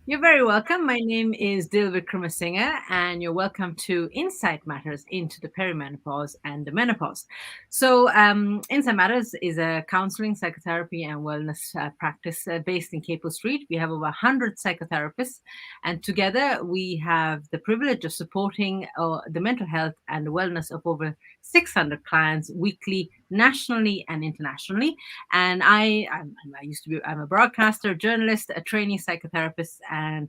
You're very welcome. My name is Dil Vikramasinghe, and you're welcome to Insight Matters into the Perimenopause and the Menopause. Insight Matters is a counseling, psychotherapy, and wellness practice based in Capel Street. We have over 100 psychotherapists, and together we have the privilege of supporting the mental health and wellness of over 600 clients weekly, nationally and internationally. And I'm a broadcaster, journalist, a trainee psychotherapist, and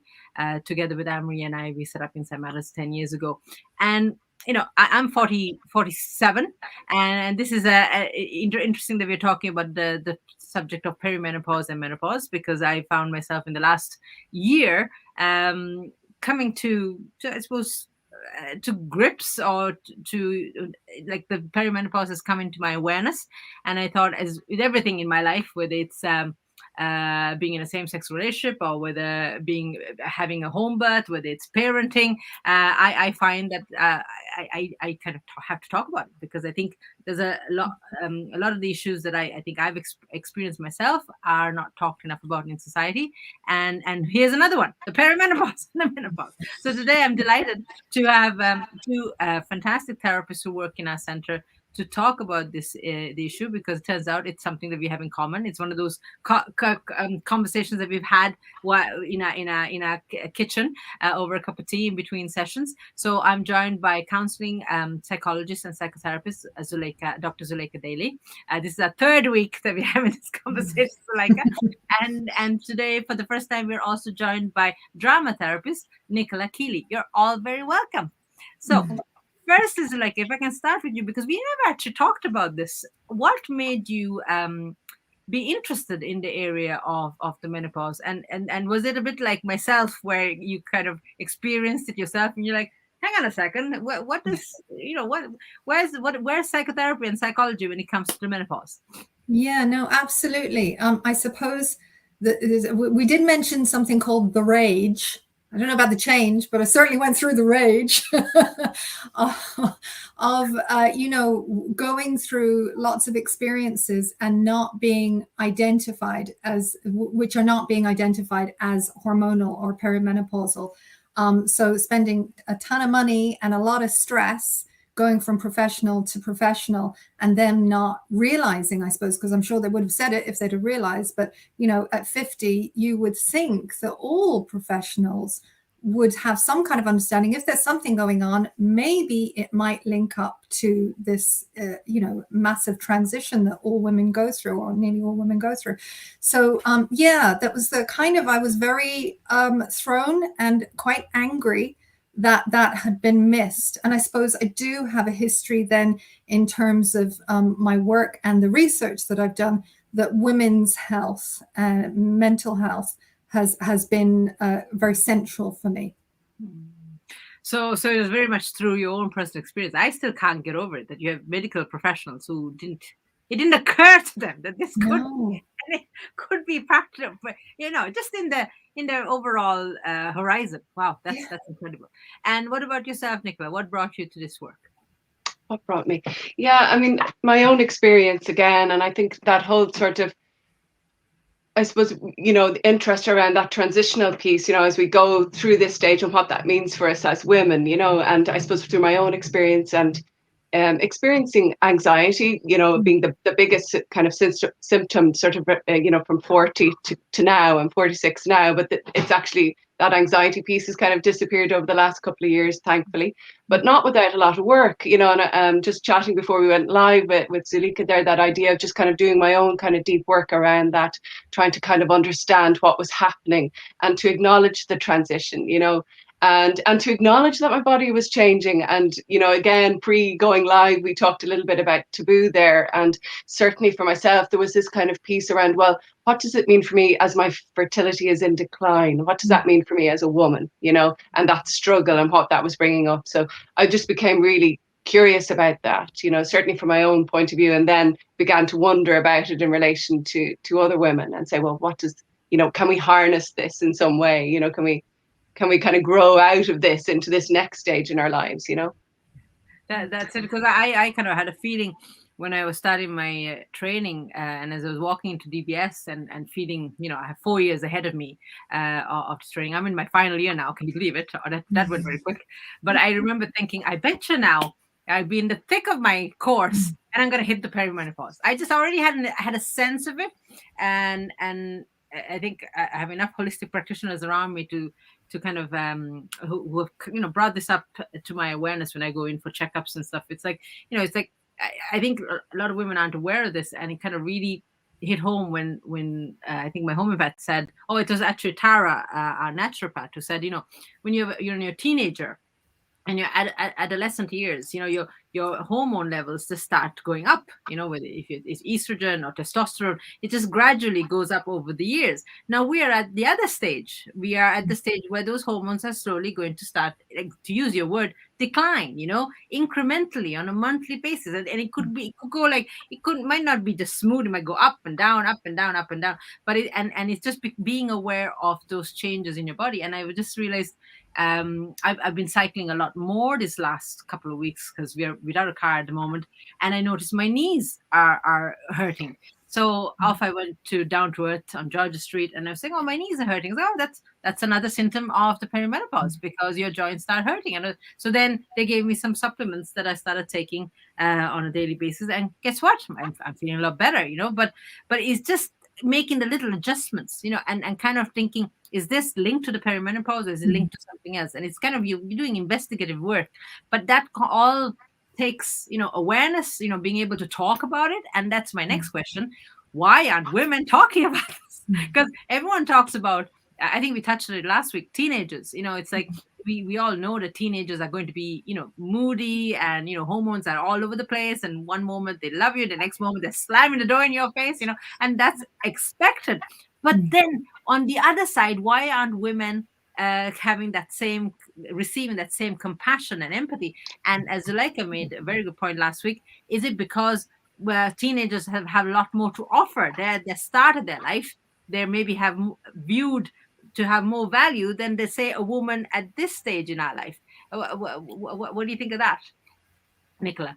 together with Amory and I, we set up Inside Matters 10 years ago. And I'm 47, and this is interesting that we're talking about the subject of perimenopause and menopause, because I found myself in the last year coming to I suppose to grips, or like the perimenopause has come into my awareness. And I thought, as with everything in my life, whether it's being in a same-sex relationship, or whether being having a home birth, whether it's parenting, I find that I kind of have to talk about it, because I think there's a lot of the issues that I think I've experienced myself are not talked enough about in society. And here's another one: the perimenopause and the menopause. So today I'm delighted to have two fantastic therapists who work in our center to talk about the issue, because it turns out it's something that we have in common. It's one of those conversations that we've had while in a kitchen over a cup of tea in between sessions. So I'm joined by counseling psychologist and psychotherapist Dr. Zuleika Daly. This is our third week that we're having this conversation, Zuleika. And today, for the first time, we're also joined by drama therapist Nicola Keeley. You're all very welcome. So, first is like, if I can start with you, because we never actually talked about this. What made you be interested in the area of the menopause? And was it a bit like myself, where you kind of experienced it yourself and you're like, hang on a second, what does, where's psychotherapy and psychology when it comes to the menopause? Yeah, no, absolutely. I suppose that we did mention something called the rage. I don't know about the change, but I certainly went through the rage of going through lots of experiences and not being identified as, which are not being identified as hormonal or perimenopausal. So spending a ton of money and a lot of stress going from professional to professional, and them not realizing, I suppose, because I'm sure they would have said it if they'd have realized, but at 50 you would think that all professionals would have some kind of understanding. If there's something going on, maybe it might link up to this massive transition that all women go through, or nearly all women go through. So that was the kind of, I was very thrown and quite angry that had been missed. And I suppose I do have a history then in terms of my work and the research that I've done, that women's health and mental health has been very central for me. So it was very much through your own personal experience. I still can't get over it that you have medical professionals who it didn't occur to them that this No. could be practical, but just in their overall horizon. Wow, that's incredible. And what about yourself, Nicola? What brought you to this work? What brought me? Yeah, I mean, my own experience again, and I think that whole sort of, I suppose, the interest around that transitional piece, as we go through this stage and what that means for us as women, and I suppose through my own experience and experiencing anxiety, being the biggest kind of symptom sort of, from 40 to now. I'm 46 now, but it's actually, that anxiety piece has kind of disappeared over the last couple of years, thankfully, but not without a lot of work, and just chatting before we went live with Zuleika there, that idea of just kind of doing my own kind of deep work around that, trying to kind of understand what was happening and to acknowledge the transition, and to acknowledge that my body was changing. And again, pre going live, we talked a little bit about taboo there, and certainly for myself there was this kind of piece around, well, what does it mean for me as my fertility is in decline? What does that mean for me as a woman, and that struggle and what that was bringing up? So I just became really curious about that, certainly from my own point of view, and then began to wonder about it in relation to other women and say, well, what does, can we harness this in some way? Can we kind of grow out of this into this next stage in our lives, That's it, because I kind of had a feeling when I was starting my training, and as I was walking into DBS and feeling, I have 4 years ahead of me of this training. I'm in my final year now. Can you believe it? Oh, that went very quick. But I remember thinking, I bet you now I'll be in the thick of my course and I'm going to hit the perimenopause. I just already had a sense of it, and I think I have enough holistic practitioners around me to kind of who have brought this up to my awareness when I go in for checkups and stuff. It's like it's like I think a lot of women aren't aware of this, and it kind of really hit home when I think my homeopath said, "Oh, it was actually Tara, our naturopath, who said, when you're in your teenager and your adolescent years, your hormone levels just start going up. Whether if it's estrogen or testosterone, it just gradually goes up over the years. Now we are at the other stage. We are at the stage where those hormones are slowly going to start, like, to use your word, decline. Incrementally on a monthly basis, and it could go like might not be just smooth. It might go up and down, up and down, up and down. But it's just being aware of those changes in your body. And I just realized I've been cycling a lot more this last couple of weeks because we are without a car at the moment, and I noticed my knees are hurting. So off I went down to earth on Georgia Street, and I was saying, "Oh, my knees are hurting." I was, "Oh, that's another symptom of the perimenopause because your joints start hurting." And so then they gave me some supplements that I started taking on a daily basis, and guess what? I'm feeling a lot better, But it's just making the little adjustments, and kind of thinking, is this linked to the perimenopause or is it linked to something else? And it's kind of you're doing investigative work, but that all takes awareness, being able to talk about it. And that's my next question: why aren't women talking about this? Because everyone talks about, I think we touched on it last week, teenagers. It's like we all know that teenagers are going to be moody, and hormones are all over the place, and one moment they love you, the next moment they're slamming the door in your face, and that's expected. But then on the other side, why aren't women receiving that same compassion and empathy? And as Zuleika made a very good point last week, is it because teenagers have a lot more to offer? They started their life, they maybe have viewed to have more value than they say a woman at this stage in our life. What do you think of that, Nicola?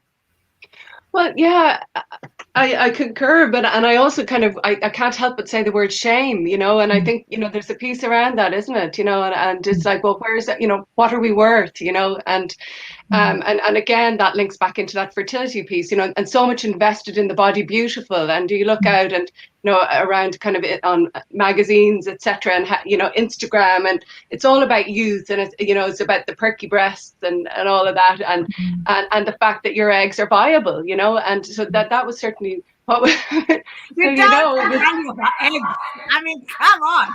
Well, yeah, I concur, and I also kind of I can't help but say the word shame, and I think there's a piece around that, isn't it? And it's like, well, where is that? What are we worth? And again, that links back into that fertility piece, and so much invested in the body beautiful. And you look out and around kind of on magazines, etc., and Instagram, and it's all about youth, and it's about the perky breasts and all of that, and the fact that your eggs are viable, and so that was certainly what was, you don't value eggs. I mean, come on.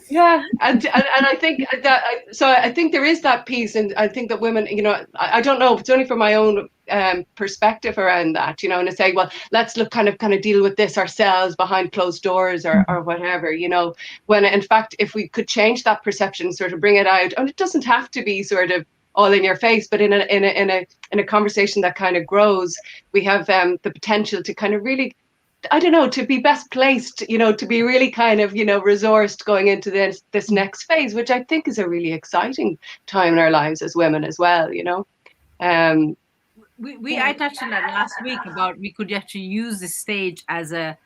Yeah, and I think that I think there is that piece, and I think that women, I don't know if it's only from my own perspective around that, and to say, well, let's kind of deal with this ourselves behind closed doors or whatever, when in fact, if we could change that perception, sort of bring it out, and it doesn't have to be sort of all in your face, but in a conversation that kind of grows, we have the potential to kind of really, I don't know, to be best placed, to be really kind of, resourced going into this next phase, which I think is a really exciting time in our lives as women as well, I touched on that last week about we could actually use this stage as a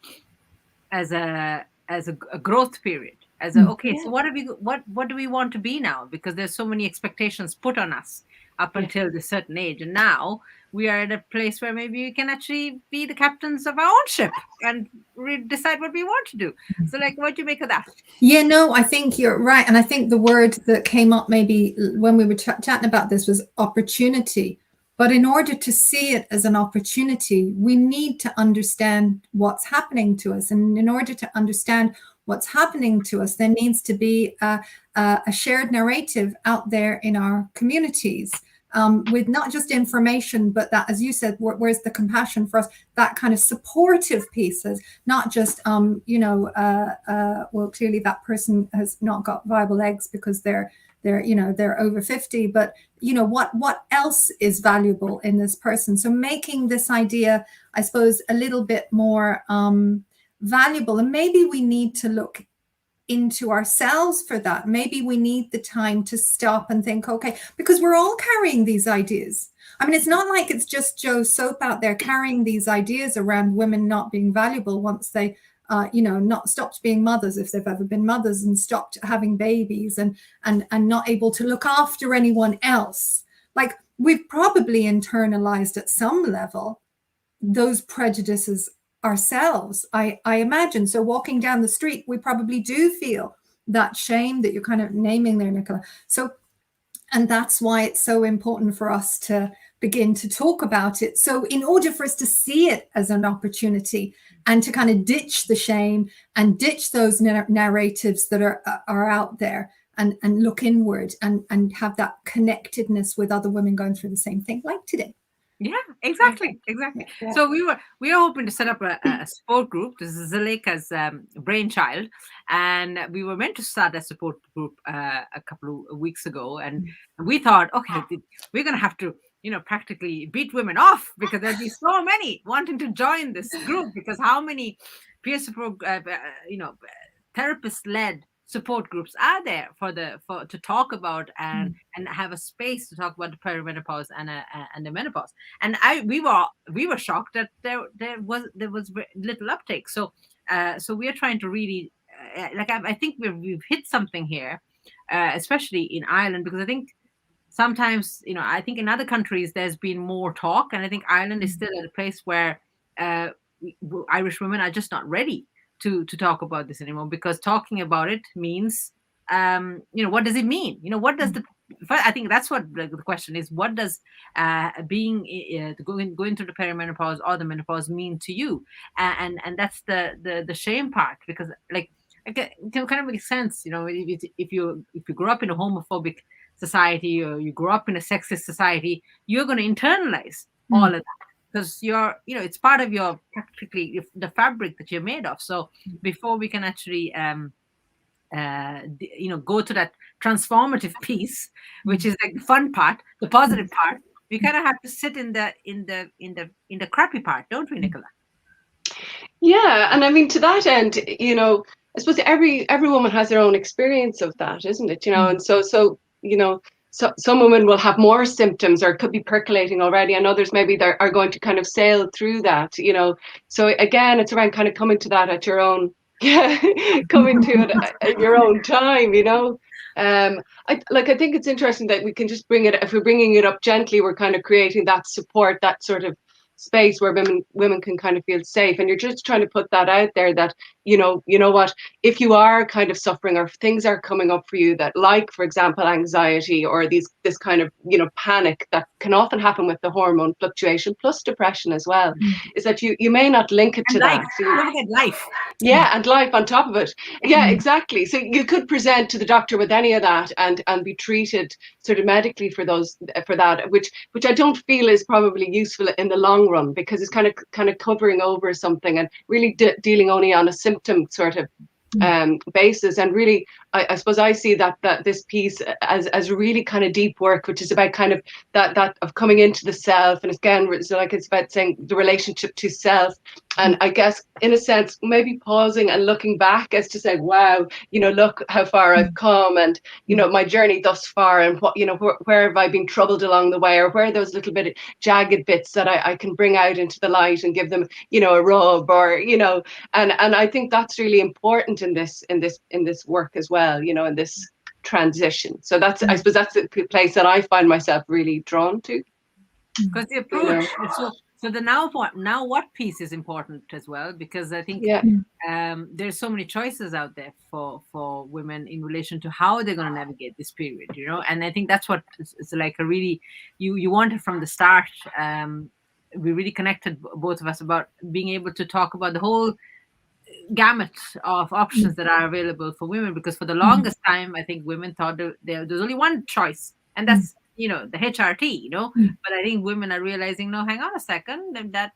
growth period, so what do we want to be now? Because there's so many expectations put on us up until this certain age, and now we are at a place where maybe we can actually be the captains of our own ship and decide what we want to do. So, like, what do you make of that? Yeah, no, I think you're right. And I think the word that came up maybe when we were chatting about this was opportunity. But in order to see it as an opportunity, we need to understand what's happening to us. And in order to understand what's happening to us, there needs to be a shared narrative out there in our communities, with not just information, but that, as you said, where's the compassion for us, that kind of supportive pieces, not just, well, clearly that person has not got viable eggs because they're over 50, but what else is valuable in this person? So making this idea, I suppose, a little bit more valuable. And maybe we need to look into ourselves for that. Maybe we need the time to stop and think, okay, because we're all carrying these ideas. I mean, it's not like it's just Joe Soap out there carrying these ideas around women not being valuable once they, not stopped being mothers, if they've ever been mothers, and stopped having babies, and not able to look after anyone else. Like, we've probably internalized at some level those prejudices ourselves, I imagine. So walking down the street, we probably do feel that shame that you're kind of naming there, Nicola. So, and that's why it's so important for us to begin to talk about it. So in order for us to see it as an opportunity and to kind of ditch the shame and ditch those narratives that are out there, and look inward and have that connectedness with other women going through the same thing, like today. Yeah, exactly. Yeah. So we were hoping to set up a support group. This is Zuleika's brainchild, and we were meant to start a support group a couple of weeks ago, and we thought, okay, we're going to have to, practically beat women off, because there'd be so many wanting to join this group, because how many peer support, therapist-led support groups are there to talk about and have a space to talk about the perimenopause and the menopause. And we were shocked that there was little uptake. So we are trying to really I think we've hit something here, especially in Ireland, because I think sometimes, I think in other countries there's been more talk, and I think Ireland is still at a place where Irish women are just not ready to talk about this anymore, because talking about it means, what does it mean? What does I think that's what the question is. What does going through the perimenopause or the menopause mean to you? And that's the shame part, because it kind of makes sense. If you grow up in a homophobic society, or you grow up in a sexist society, you're going to internalize all of that, because it's part of your, practically, the fabric that you're made of. So before we can actually go to that transformative piece, which is like the fun part, the positive part, we kind of have to sit in the crappy part, don't we, Nicola? Yeah, and I mean, to that end, I suppose every woman has their own experience of that, isn't it? And so some women will have more symptoms, or could be percolating already, and others maybe are going to kind of sail through that. So again, it's around kind of coming to that at your own, coming to it at your own time. I think it's interesting that we can just bring it. If we're bringing it up gently, we're kind of creating that support, that sort of space where women can kind of feel safe. And you're just trying to put that out there, that you know what, if you are kind of suffering, or things are coming up for you that, like, for example, anxiety, or this kind of panic that can often happen with the hormone fluctuation plus depression as well, is that you may not link it to that. Life. Yeah, and life on top of it. Yeah, exactly. So you could present to the doctor with any of that and be treated sort of medically for that, which I don't feel is probably useful in the long run, because it's kind of covering over something and really dealing only on a symptom sort of basis. And really, I suppose I see that this piece as really kind of deep work, which is about kind of that of coming into the self. And again, it's about saying the relationship to self. And I guess, in a sense, maybe pausing and looking back, as to say, wow, look how far I've come, and my journey thus far, and what where have I been troubled along the way, or where are those little bit of jagged bits that I can bring out into the light and give them a rub, or and I think that's really important in this work as well, in this transition. So I suppose that's the place that I find myself really drawn to, because the approach. So the now what piece is important as well, because I think there's so many choices out there for women in relation to how they're going to navigate this period, and I think that's what it's like a really, you wanted from the start. We really connected, both of us, about being able to talk about the whole gamut of options that are available for women, because for the longest time, I think women thought there's only one choice, and that's the HRT, but I think women are realizing, no, hang on a second, that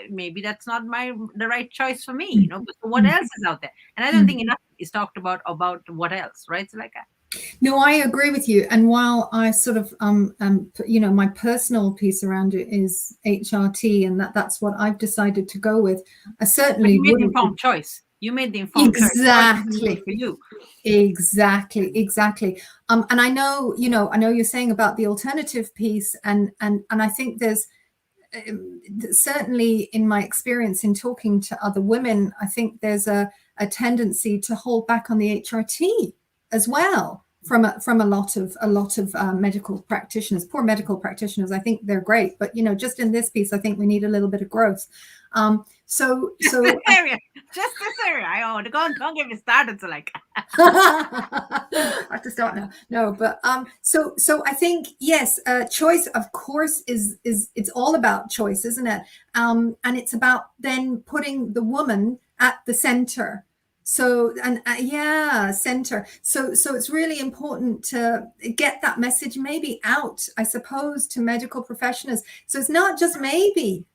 maybe that's not the right choice for me, but what else is out there? And I don't think enough is talked about what else, right? So no, I agree with you. And while I sort of, my personal piece around it is HRT, and that's what I've decided to go with. I certainly made an informed choice. You made the informed choice. Exactly. For you. Exactly. And I know you're saying about the alternative piece, and I think there's certainly in my experience in talking to other women, I think there's a tendency to hold back on the HRT as well from a lot of medical practitioners, poor medical practitioners. I think they're great, but just in this piece, I think we need a little bit of growth. So just this area. Don't get me started. So like, I have to start now. No, but so I think yes, choice of course is it's all about choice, isn't it? And it's about then putting the woman at the center. So and center. So it's really important to get that message maybe out, I suppose, to medical professionals. So it's not just maybe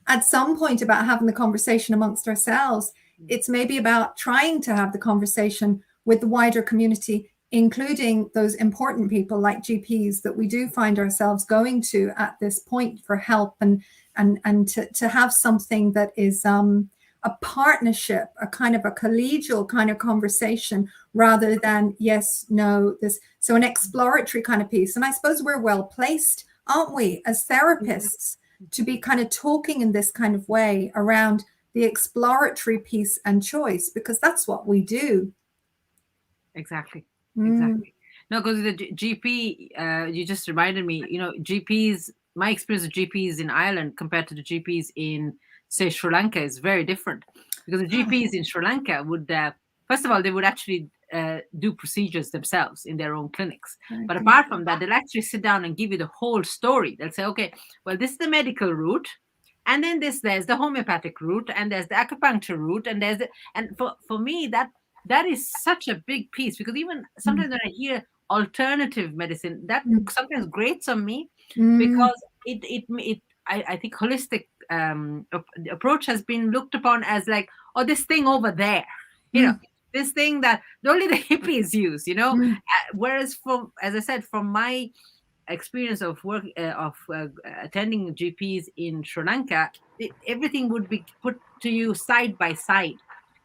at some point about having the conversation amongst ourselves. It's maybe about trying to have the conversation with the wider community, including those important people like GPs that we do find ourselves going to at this point for help, and to have something that is a partnership, a kind of a collegial kind of conversation, rather than yes, no, this. So an exploratory kind of piece. And I suppose we're well placed, aren't we, as therapists, to be kind of talking in this kind of way around the exploratory piece and choice, because that's what we do. Exactly. No, because the GP, you just reminded me, GPs, my experience of GPs in Ireland compared to the GPs in, say, Sri Lanka is very different. Because the GPs in Sri Lanka would, first of all, they would actually do procedures themselves in their own clinics. But apart from that, they'll actually sit down and give you the whole story. They'll say, okay, well, this is the medical route. And then there's the homeopathic route, and there's the acupuncture route, and and for me, that is such a big piece, because even sometimes when I hear alternative medicine, that sometimes grates on me, because I think holistic approach has been looked upon as like, oh, this thing over there, this thing that only the hippies use, whereas as I said, from my experience of work attending GPs in Sri Lanka, everything would be put to you side by side.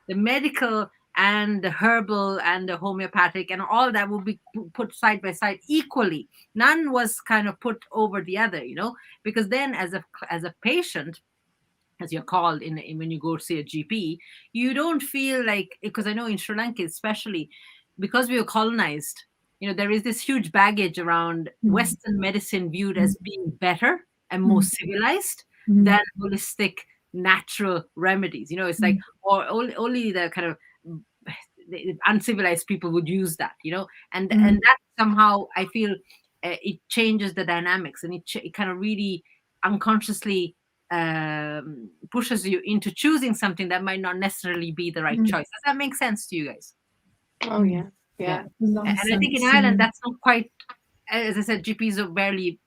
The medical and the herbal and the homeopathic and all that would be put side by side equally. None was kind of put over the other, because then as a patient, as you're called when you go to see a GP, you don't feel like, because I know in Sri Lanka especially, because we were colonized, there is this huge baggage around Western medicine viewed as being better and more civilized than holistic natural remedies. It's like, or only the kind of the uncivilized people would use that, and that somehow I feel it changes the dynamics, and it kind of really unconsciously pushes you into choosing something that might not necessarily be the right choice. Does that make sense to you guys? Oh yeah. And I think in Ireland that's not quite, as I said, GPs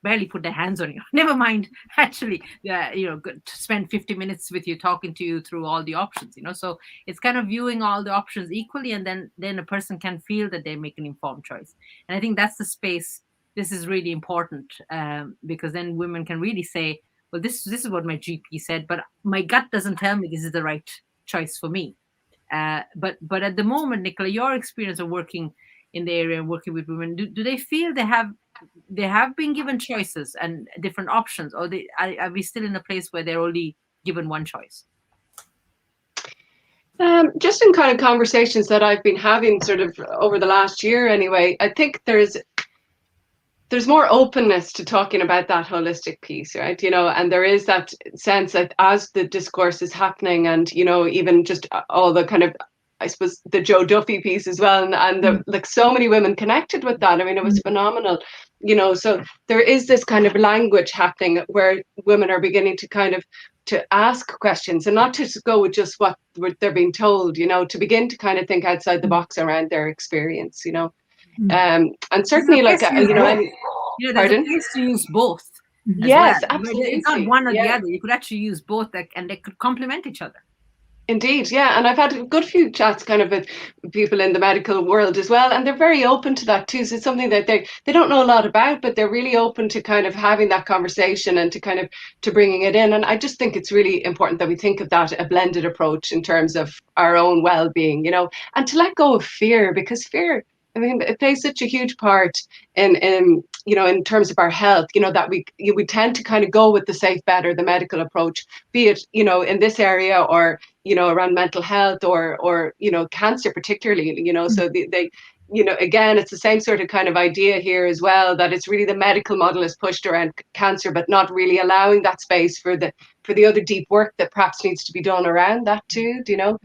barely put their hands on you. Never mind, actually, to spend 50 minutes with you, talking to you through all the options. So it's kind of viewing all the options equally, and then a person can feel that they make an informed choice. And I think that's the space. This is really important, because then women can really say, well, this is what my GP said, but my gut doesn't tell me this is the right choice for me. But at the moment, Nicola, your experience of working in the area and working with women, do they feel they have been given choices and different options, or are we still in a place where they're only given one choice? Just in kind of conversations that I've been having sort of over the last year anyway, I think there's more openness to talking about that holistic piece, right? And there is that sense that as the discourse is happening, and, even just all the kind of, I suppose, the Joe Duffy piece as well, and like so many women connected with that. I mean, it was phenomenal, so there is this kind of language happening where women are beginning to kind of to ask questions, and not to go with just what they're being told, to begin to kind of think outside the box around their experience, and certainly like, there's pardon? a place to use both. Yes, well. absolutely. It's not one or the other. You could actually use both, and they could complement each other. Indeed, yeah, and I've had a good few chats kind of with people in the medical world as well, and they're very open to that too. So it's something that they don't know a lot about, but they're really open to kind of having that conversation and to kind of to bringing it in. And I just think it's really important that we think of that a blended approach in terms of our own well-being, you know, and to let go of fear, because fear, I mean, it plays such a huge part in you know, in terms of our health, you know, that we tend to kind of go with the safe bet or the medical approach, be it, you know, in this area or, you know, around mental health or you know, cancer particularly, you know. So they you know, again, it's the same sort of kind of idea here as well, that it's really the medical model is pushed around cancer, but not really allowing that space for the other deep work that perhaps needs to be done around that too, do you know.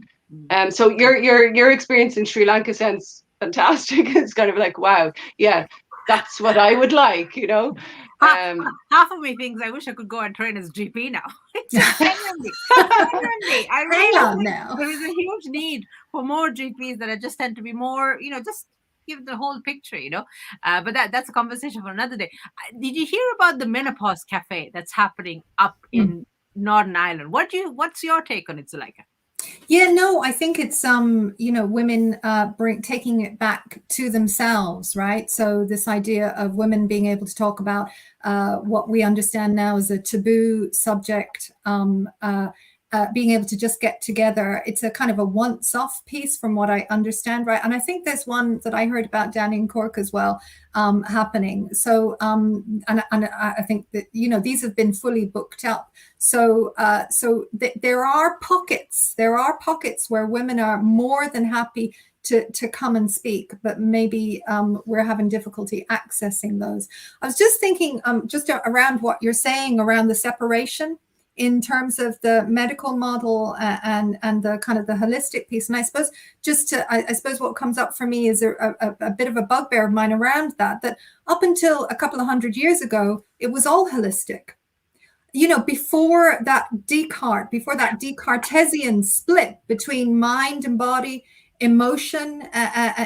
So your experience in Sri Lanka sounds fantastic. It's kind of like, wow, yeah, that's what I would like, you know. half, um half of me thinks I wish I could go and train as GP now. It's just genuinely, I Hang really on think now. there is a huge need for more GPs that are just tend to be more, you know, just give the whole picture, you know. But that's a conversation for another day. Did you hear about the Menopause Cafe that's happening up in Northern Ireland? What's your take on it, Zuleika? Yeah, no, I think it's you know, women taking it back to themselves, right? So this idea of women being able to talk about what we understand now as a taboo subject, being able to just get together. It's a kind of a once-off piece from what I understand, right? And I think there's one that I heard about down in Cork as well, happening. So and I think that, you know, these have been fully booked up. So there are pockets. There are pockets where women are more than happy to come and speak, but maybe we're having difficulty accessing those. I was just thinking, just around what you're saying around the separation in terms of the medical model and the kind of the holistic piece. And I suppose I suppose what comes up for me is a bit of a bugbear of mine around that up until a couple of 100 years ago, it was all holistic. You know, before that Descartesian split between mind and body, emotion,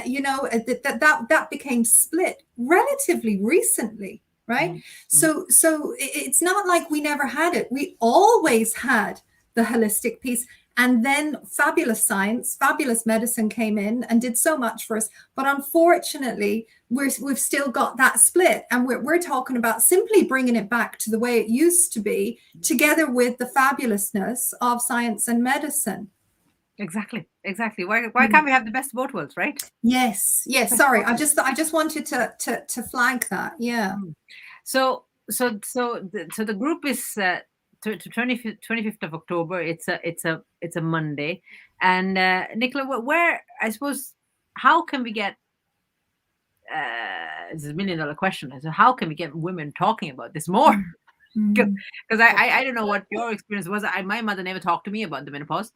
you know, that became split relatively recently, right? Mm-hmm. So it's not like we never had it. We always had the holistic piece. And then fabulous science, fabulous medicine came in and did so much for us. But unfortunately, we've still got that split. And we're talking about simply bringing it back to the way it used to be, together with the fabulousness of science and medicine. Exactly. Why can't we have the best of both worlds, right? Yes. Sorry, I just wanted to flag that. Yeah. So the group is to 25th of October. It's a Monday. And Nicola, where, I suppose, how can we get this is $1 million question. So how can we get women talking about this more? Because I don't know what your experience was. My mother never talked to me about the menopause.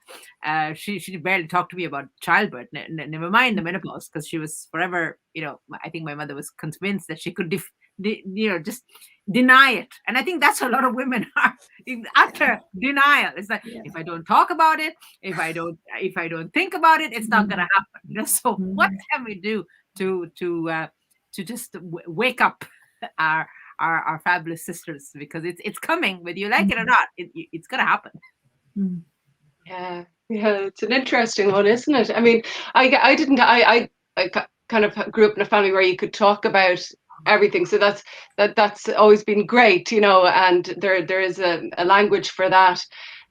She barely talked to me about childbirth. Never mind the menopause, because she was forever, you know. I think my mother was convinced that she could you know, just deny it. And I think that's a lot of women are in utter denial. It's like, if I don't talk about it, if I don't think about it, it's not gonna happen, you know. So what can we do to just wake up our fabulous sisters, because it's coming, whether you like it or not. It's gonna happen. Yeah, it's an interesting one, isn't it? I mean, I kind of grew up in a family where you could talk about everything, so that's always been great, you know. And there is a language for that.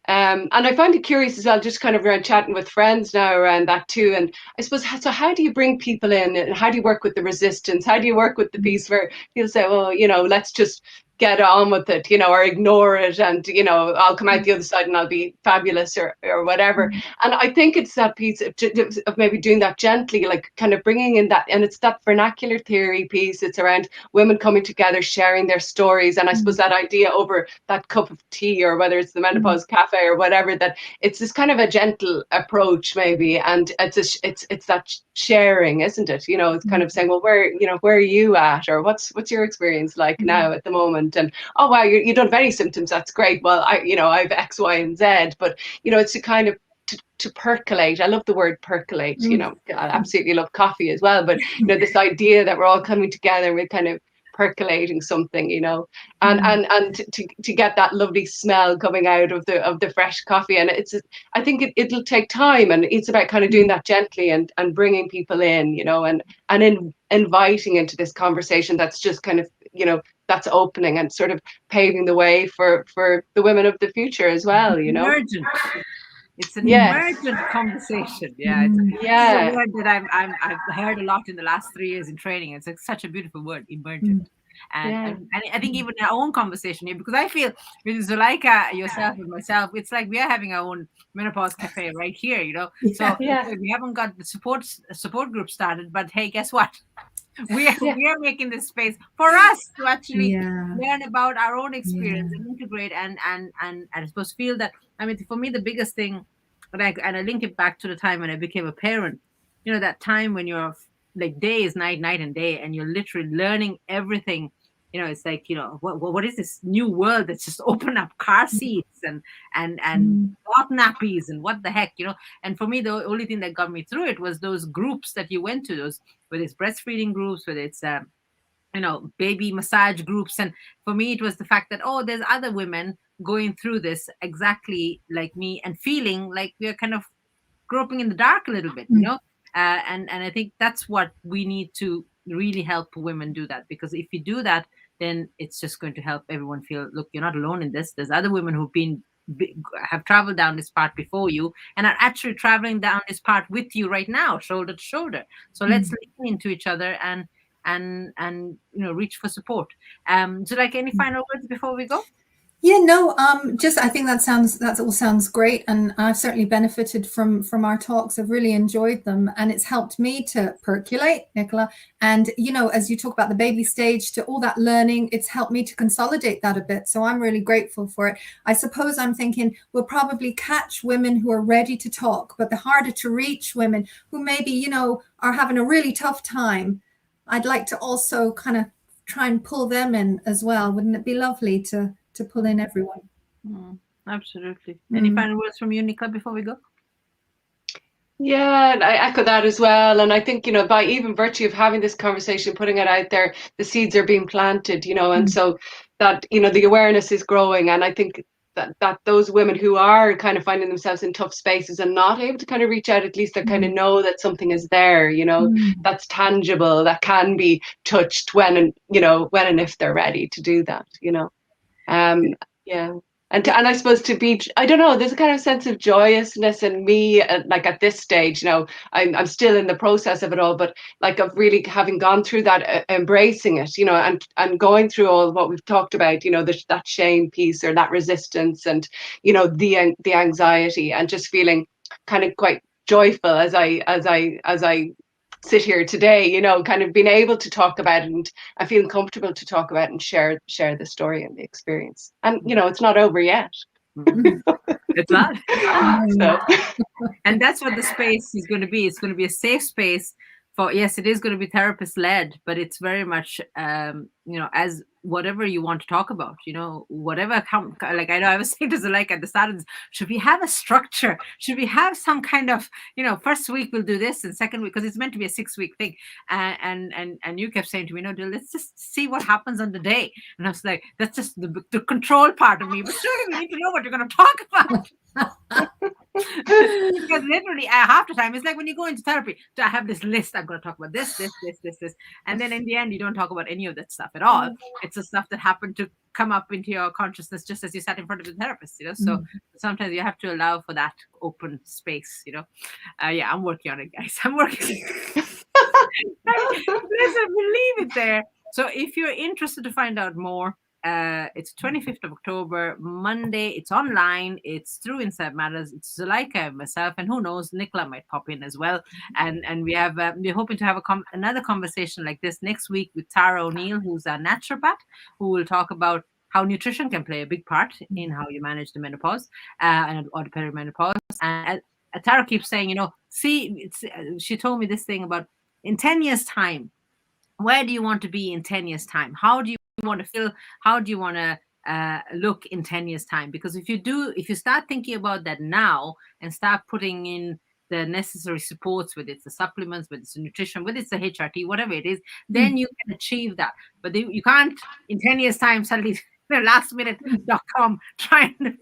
And I find it curious as well, just kind of around chatting with friends now around that too. And I suppose, so how do you bring people in, and how do you work with the resistance? How do you work with the piece where people say, well, you know, let's just get on with it, you know, or ignore it, and, you know, I'll come out the other side and I'll be fabulous, or whatever. And I think it's that piece of maybe doing that gently, like kind of bringing in that, and it's that vernacular theory piece. It's around women coming together, sharing their stories. And I suppose that idea over that cup of tea, or whether it's the Menopause Cafe or whatever, that it's this kind of a gentle approach maybe. And it's that sharing, isn't it? You know, it's kind of saying, well, where are you at? Or what's your experience like now at the moment? And, oh wow, you don't have any symptoms, that's great. Well, I have X, Y, and Z. But, you know, it's a kind of to percolate. I love the word percolate. You know, I absolutely love coffee as well. But, you know, this idea that we're all coming together, we're kind of percolating something, you know, and to get that lovely smell coming out of the fresh coffee. And I think it'll take time, and it's about kind of doing that gently and bringing people in, you know, and inviting into this conversation that's just kind of, you know, that's opening and sort of paving the way for the women of the future as well, you know. Emergent. It's an Yes. emergent conversation. Yeah, this is a Yeah. word that I've heard a lot in the last 3 years in training. It's like such a beautiful word, emergent. And, Yeah. and I think even our own conversation here, because I feel with Zuleika, yourself, and myself, it's like we are having our own menopause cafe right here, you know. So Yeah. we haven't got the support group started, but hey, guess what? We are making this space for us to actually learn about our own experience and integrate and I suppose feel that. I mean, for me, the biggest thing, and I link it back to the time when I became a parent. You know, that time when you're like day is night, night and day, and you're literally learning everything. You know, it's like, you know, what is this new world that's just opened up car seats and hot nappies and what the heck, you know. And for me, the only thing that got me through it was those groups that you went to, those, whether it's breastfeeding groups, whether it's you know, baby massage groups. And for me, it was the fact that, oh, there's other women going through this exactly like me and feeling like we're kind of groping in the dark a little bit, you know. And I think that's what we need to really help women do, that, because if you do that, then it's just going to help everyone feel, look, you're not alone in this. There's other women who've have traveled down this path before you and are actually traveling down this path with you right now, shoulder to shoulder. So let's lean into each other and you know, reach for support. So like, any final words before we go? Yeah, no, just I think that all sounds great, and I've certainly benefited from our talks. I've really enjoyed them, and it's helped me to percolate, Nicola. And you know, as you talk about the baby stage to all that learning, it's helped me to consolidate that a bit. So I'm really grateful for it. I suppose I'm thinking we'll probably catch women who are ready to talk, but the harder to reach women who maybe, you know, are having a really tough time. I'd like to also kind of try and pull them in as well. Wouldn't it be lovely to pull in everyone? Absolutely. Any final words from you, Nicola, before we go? Yeah, and I echo that as well. And I think, you know, by even virtue of having this conversation, putting it out there, the seeds are being planted, you know, and so that, you know, the awareness is growing. And I think that those women who are kind of finding themselves in tough spaces and not able to kind of reach out, at least they kind of know that something is there, you know, that's tangible, that can be touched when and, you know, when and if they're ready to do that, you know. Yeah. And I suppose to be, I don't know, there's a kind of sense of joyousness in me, like at this stage, you know, I'm still in the process of it all, but like of really having gone through that, embracing it, you know, and going through all of what we've talked about, you know, that shame piece or that resistance and, you know, the anxiety, and just feeling kind of quite joyful as I sit here today, you know, kind of being able to talk about it, and I feel comfortable to talk about and share the story and the experience. And you know, it's not over yet. It's not. So. And that's what the space is going to be. It's going to be a safe space for, yes, it is going to be therapist led, but it's very much you know, as whatever you want to talk about, you know, whatever like, I know I was saying to Zuleika at the start of this, should we have a structure, should we have some kind of, you know, first week we'll do this and second week, because it's meant to be a 6-week thing, and you kept saying to me, no, let's just see what happens on the day. And I was like, that's just the control part of me, but surely we need to know what you're going to talk about. Because literally half the time it's like when you go into therapy, I have this list, I'm going to talk about this, and then in the end you don't talk about any of that stuff at all. It's the stuff that happened to come up into your consciousness just as you sat in front of the therapist, you know. So sometimes you have to allow for that open space, you know. Yeah, I'm working on it, guys. I'm working. We'll leave it there. So if you're interested to find out more, it's 25th of October, Monday. It's online. It's through Inside Matters. It's Zuleika and myself, and who knows, Nicola might pop in as well. And we have we're hoping to have another conversation like this next week with Tara O'Neill, who's a naturopath, who will talk about how nutrition can play a big part in how you manage the menopause or the perimenopause. And Tara keeps saying, you know, she told me this thing about in 10 years' time, where do you want to be in 10 years' time? How do you want to feel? How do you want to look in 10 years' time? Because if you start thinking about that now and start putting in the necessary supports, whether it's the supplements, whether it's the nutrition, whether it's the HRT, whatever it is, Mm. then you can achieve that. But you can't in 10 years' time suddenly lastminute.com try and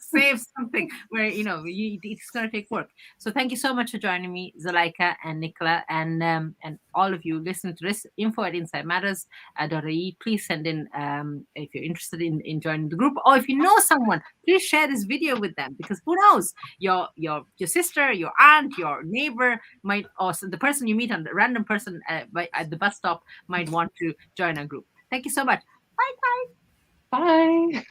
save something where it's going to take work. So thank you so much for joining me, Zuleika and Nicola, and all of you listening to this. info@insightmatters.ie. Please send in if you're interested in joining the group, or if you know someone, please share this video with them, because who knows, your sister, your aunt, your neighbor might, or the person you meet on the random person at the bus stop might want to join our group. Thank you so much. Bye. Bye.